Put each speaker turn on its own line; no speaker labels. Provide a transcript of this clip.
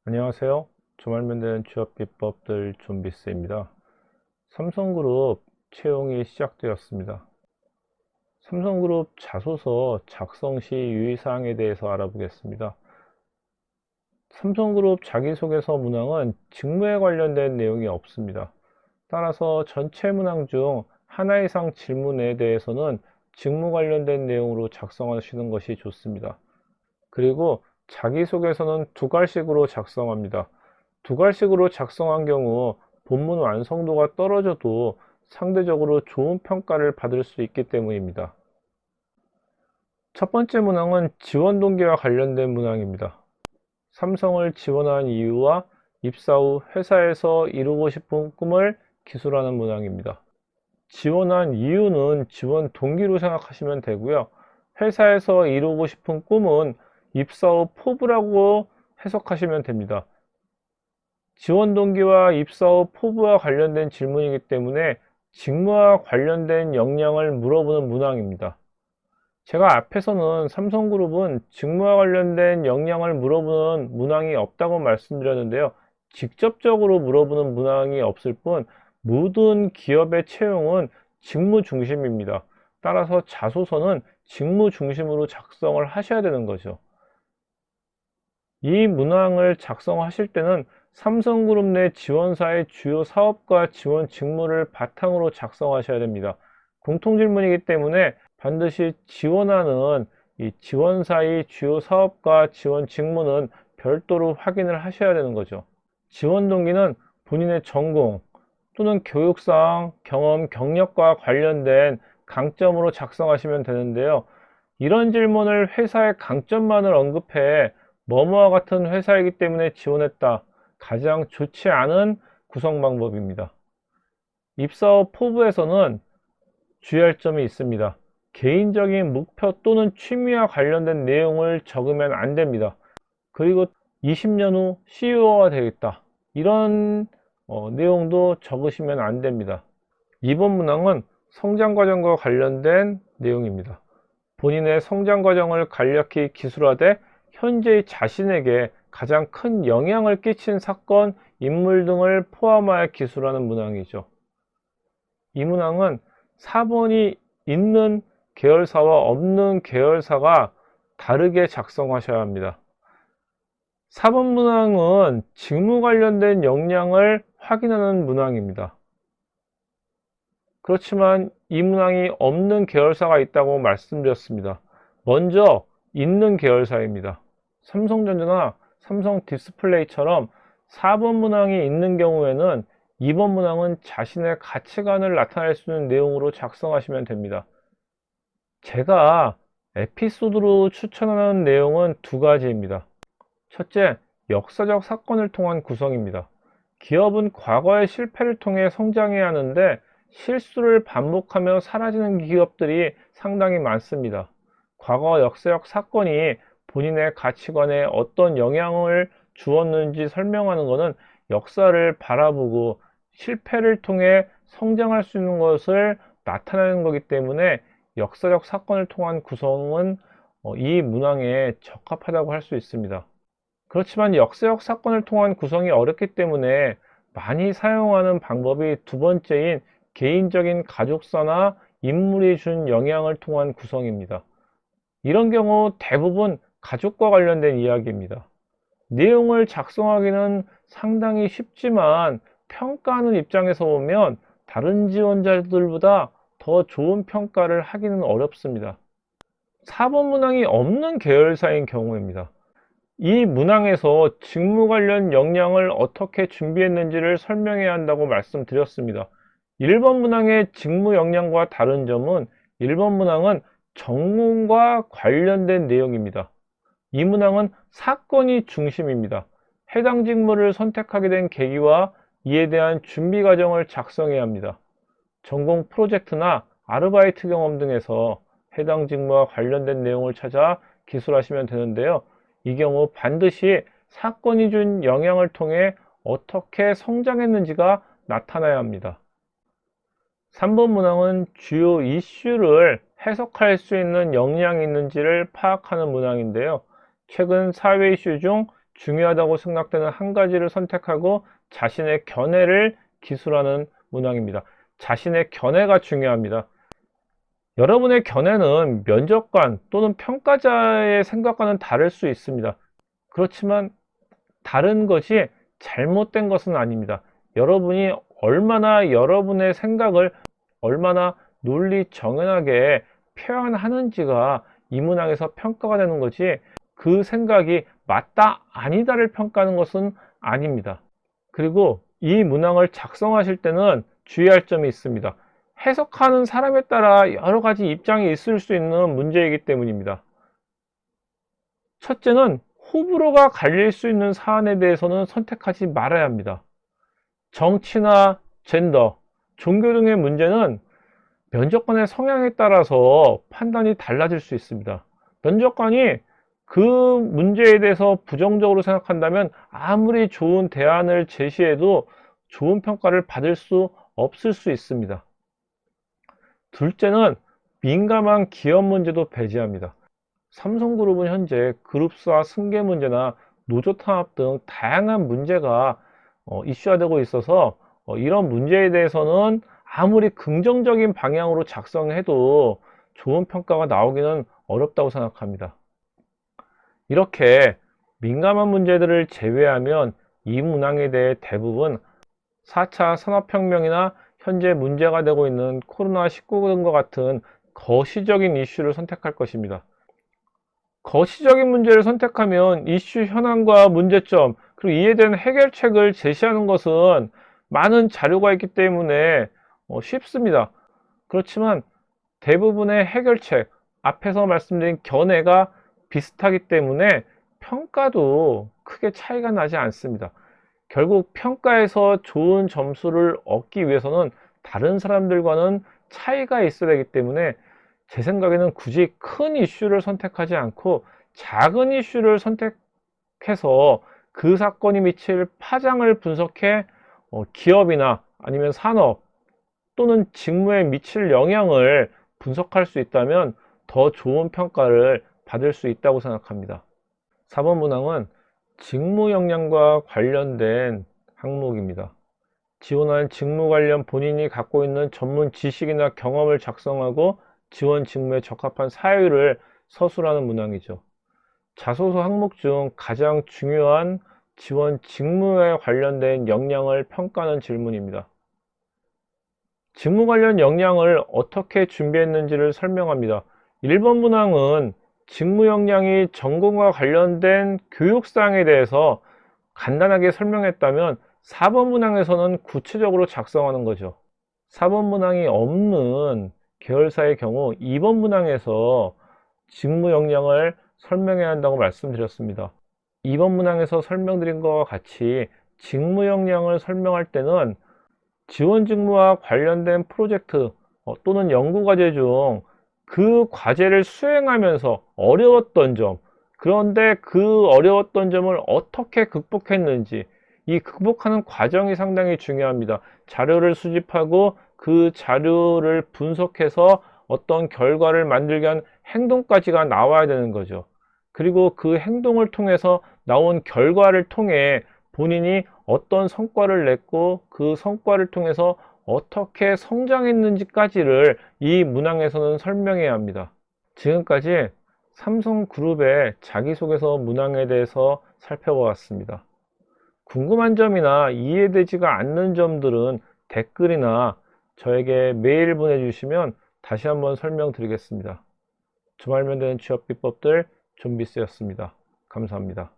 안녕하세요. 주말면 되는 취업 비법들 존비스입니다. 삼성그룹 채용이 시작되었습니다. 삼성그룹 자소서 작성 시 유의사항에 대해서 알아보겠습니다. 삼성그룹 자기소개서 문항은 직무에 관련된 내용이 없습니다. 따라서 전체 문항 중 하나 이상 질문에 대해서는 직무 관련된 내용으로 작성하시는 것이 좋습니다. 그리고 자기소개서는 두 갈식으로 작성합니다. 두 갈식으로 작성한 경우 본문 완성도가 떨어져도 상대적으로 좋은 평가를 받을 수 있기 때문입니다. 첫 번째 문항은 지원 동기와 관련된 문항입니다. 삼성을 지원한 이유와 입사 후 회사에서 이루고 싶은 꿈을 기술하는 문항입니다. 지원한 이유는 지원 동기로 생각하시면 되고요. 회사에서 이루고 싶은 꿈은 입사 후 포부라고 해석하시면 됩니다. 지원 동기와 입사 후 포부와 관련된 질문이기 때문에 직무와 관련된 역량을 물어보는 문항입니다. 제가 앞에서는 삼성그룹은 직무와 관련된 역량을 물어보는 문항이 없다고 말씀드렸는데요. 직접적으로 물어보는 문항이 없을 뿐 모든 기업의 채용은 직무 중심입니다. 따라서 자소서는 직무 중심으로 작성을 하셔야 되는 거죠. 이 문항을 작성하실 때는 삼성그룹 내 지원사의 주요 사업과 지원 직무를 바탕으로 작성하셔야 됩니다. 공통질문이기 때문에 반드시 지원하는 이 지원사의 주요 사업과 지원 직무는 별도로 확인을 하셔야 되는 거죠. 지원 동기는 본인의 전공 또는 교육상, 경험, 경력과 관련된 강점으로 작성하시면 되는데요. 이런 질문을 회사의 강점만을 언급해 뭐뭐와 같은 회사이기 때문에 지원했다. 가장 좋지 않은 구성 방법입니다. 입사 후 포부에서는 주의할 점이 있습니다. 개인적인 목표 또는 취미와 관련된 내용을 적으면 안 됩니다. 그리고 20년 후 CEO가 되겠다. 이런 내용도 적으시면 안 됩니다. 이번 문항은 성장 과정과 관련된 내용입니다. 본인의 성장 과정을 간략히 기술화돼 현재의 자신에게 가장 큰 영향을 끼친 사건, 인물 등을 포함하여 기술하는 문항이죠. 이 문항은 4번이 있는 계열사와 없는 계열사가 다르게 작성하셔야 합니다. 4번 문항은 직무 관련된 역량을 확인하는 문항입니다. 그렇지만 이 문항이 없는 계열사가 있다고 말씀드렸습니다. 먼저 있는 계열사입니다. 삼성전자나 삼성 디스플레이처럼 4번 문항이 있는 경우에는 2번 문항은 자신의 가치관을 나타낼 수 있는 내용으로 작성하시면 됩니다. 제가 에피소드로 추천하는 내용은 두 가지입니다. 첫째, 역사적 사건을 통한 구성입니다. 기업은 과거의 실패를 통해 성장해야 하는데 실수를 반복하며 사라지는 기업들이 상당히 많습니다. 과거 역사적 사건이 본인의 가치관에 어떤 영향을 주었는지 설명하는 것은 역사를 바라보고 실패를 통해 성장할 수 있는 것을 나타내는 것이기 때문에 역사적 사건을 통한 구성은 이 문항에 적합하다고 할 수 있습니다. 그렇지만 역사적 사건을 통한 구성이 어렵기 때문에 많이 사용하는 방법이 두 번째인 개인적인 가족사나 인물이 준 영향을 통한 구성입니다. 이런 경우 대부분 가족과 관련된 이야기입니다. 내용을 작성하기는 상당히 쉽지만 평가하는 입장에서 보면 다른 지원자들보다 더 좋은 평가를 하기는 어렵습니다. 4번 문항이 없는 계열사인 경우입니다. 이 문항에서 직무 관련 역량을 어떻게 준비했는지를 설명해야 한다고 말씀드렸습니다. 1번 문항의 직무 역량과 다른 점은 1번 문항은 전공과 관련된 내용입니다. 이 문항은 사건이 중심입니다. 해당 직무를 선택하게 된 계기와 이에 대한 준비 과정을 작성해야 합니다. 전공 프로젝트나 아르바이트 경험 등에서 해당 직무와 관련된 내용을 찾아 기술하시면 되는데요. 이 경우 반드시 사건이 준 영향을 통해 어떻게 성장했는지가 나타나야 합니다. 3번 문항은 주요 이슈를 해석할 수 있는 역량이 있는지를 파악하는 문항인데요. 최근 사회 이슈 중 중요하다고 생각되는 한 가지를 선택하고 자신의 견해를 기술하는 문항입니다. 자신의 견해가 중요합니다. 여러분의 견해는 면접관 또는 평가자의 생각과는 다를 수 있습니다. 그렇지만 다른 것이 잘못된 것은 아닙니다. 여러분이 얼마나 여러분의 생각을 얼마나 논리 정연하게 표현하는지가 이 문항에서 평가가 되는 거지, 그 생각이 맞다 아니다를 평가하는 것은 아닙니다. 그리고 이 문항을 작성하실 때는 주의할 점이 있습니다. 해석하는 사람에 따라 여러 가지 입장이 있을 수 있는 문제이기 때문입니다. 첫째는 호불호가 갈릴 수 있는 사안에 대해서는 선택하지 말아야 합니다. 정치나 젠더, 종교 등의 문제는 면접관의 성향에 따라서 판단이 달라질 수 있습니다. 면접관이 그 문제에 대해서 부정적으로 생각한다면 아무리 좋은 대안을 제시해도 좋은 평가를 받을 수 없을 수 있습니다. 둘째는 민감한 기업 문제도 배제합니다. 삼성그룹은 현재 그룹사 승계 문제나 노조 탄압 등 다양한 문제가 이슈화되고 있어서 이런 문제에 대해서는 아무리 긍정적인 방향으로 작성해도 좋은 평가가 나오기는 어렵다고 생각합니다. 이렇게 민감한 문제들을 제외하면 이 문항에 대해 대부분 4차 산업혁명이나 현재 문제가 되고 있는 코로나19 등과 같은 거시적인 이슈를 선택할 것입니다. 거시적인 문제를 선택하면 이슈 현황과 문제점, 그리고 이에 대한 해결책을 제시하는 것은 많은 자료가 있기 때문에 쉽습니다. 그렇지만 대부분의 해결책, 앞에서 말씀드린 견해가 비슷하기 때문에 평가도 크게 차이가 나지 않습니다. 결국 평가에서 좋은 점수를 얻기 위해서는 다른 사람들과는 차이가 있어야 되기 때문에 제 생각에는 굳이 큰 이슈를 선택하지 않고 작은 이슈를 선택해서 그 사건이 미칠 파장을 분석해 기업이나 아니면 산업 또는 직무에 미칠 영향을 분석할 수 있다면 더 좋은 평가를 받을 수 있다고 생각합니다. 4번 문항은 직무 역량과 관련된 항목입니다. 지원하는 직무 관련 본인이 갖고 있는 전문 지식이나 경험을 작성하고 지원 직무에 적합한 사유를 서술하는 문항이죠. 자소서 항목 중 가장 중요한 지원 직무에 관련된 역량을 평가하는 질문입니다. 직무 관련 역량을 어떻게 준비했는지를 설명합니다. 1번 문항은 직무 역량이 전공과 관련된 교육사항에 대해서 간단하게 설명했다면 4번 문항에서는 구체적으로 작성하는 거죠. 4번 문항이 없는 계열사의 경우 2번 문항에서 직무 역량을 설명해야 한다고 말씀드렸습니다. 2번 문항에서 설명드린 것과 같이 직무 역량을 설명할 때는 지원 직무와 관련된 프로젝트 또는 연구과제 중 그 과제를 수행하면서 어려웠던 점, 그런데 그 어려웠던 점을 어떻게 극복했는지, 이 극복하는 과정이 상당히 중요합니다. 자료를 수집하고 그 자료를 분석해서 어떤 결과를 만들게 한 행동까지가 나와야 되는 거죠. 그리고 그 행동을 통해서 나온 결과를 통해 본인이 어떤 성과를 냈고 그 성과를 통해서 어떻게 성장했는지까지를 이 문항에서는 설명해야 합니다. 지금까지 삼성그룹의 자기소개서 문항에 대해서 살펴보았습니다. 궁금한 점이나 이해되지가 않는 점들은 댓글이나 저에게 메일 보내주시면 다시 한번 설명드리겠습니다. 주말면 되는 취업 비법들 존비스였습니다. 감사합니다.